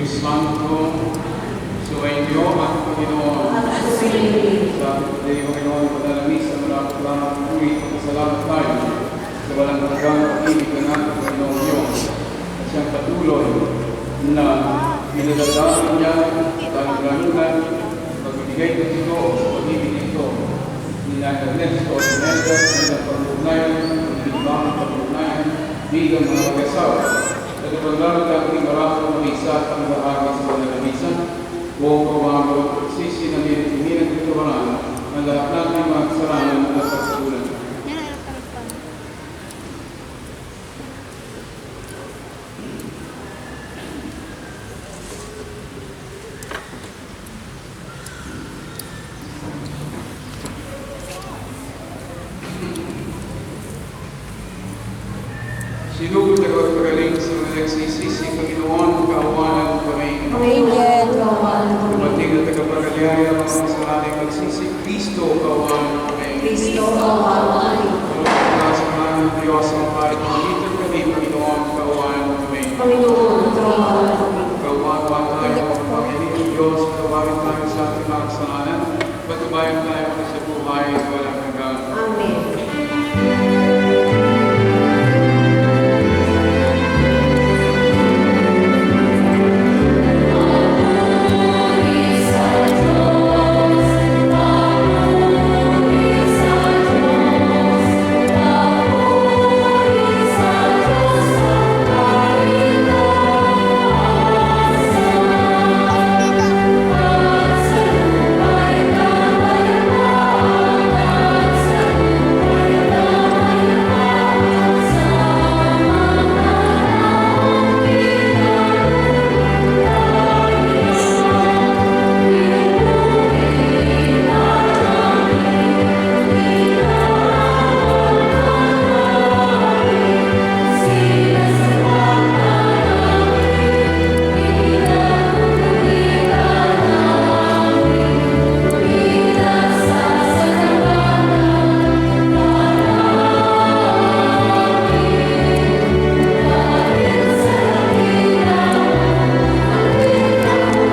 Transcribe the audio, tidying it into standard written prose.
Espiritu Santo, sumainyo ang Panginoon. Sa Panginoon, Pagdalangisa, maraming puri, pagkasalamat tayo sa walang hanggang pag-ibig na natin, Panginoon Diyos, at siyang patuloy na pinagdadaan niya tayo lalunan, pagbibigay ng ito, sa pag-ibig nito, ni Nanay Ernesto, ni Neda, sa pag-ugnayan, pag-ibang pag-ugnayan, bilang mga mag-asawa. At ipaglalang natin maraming mamisa at ang bahagi sa panalangisa, buong pagmamawag at sisi na minag ng kawalan, ang lahat natin mga kasalanan at pagsulan. Sinugod na pagpagaling sa mga nagsisisi, Panginoon, kaawanan kami. Amen. Dumating na tagapagalihay ang mga kasalanan nagsisi, Kristo, kaawanan kami. Kristo, kawawan. Tulad sa mga ng Diyos ang parit pamitan kami, Panginoon, kaawanan kami. Panginoon, kawawan kami. Kaawanan tayo ang pagpapagaling ng Diyos, kaawanan tayo sa ating mga kasalanan, patubayan tayo sa buhay,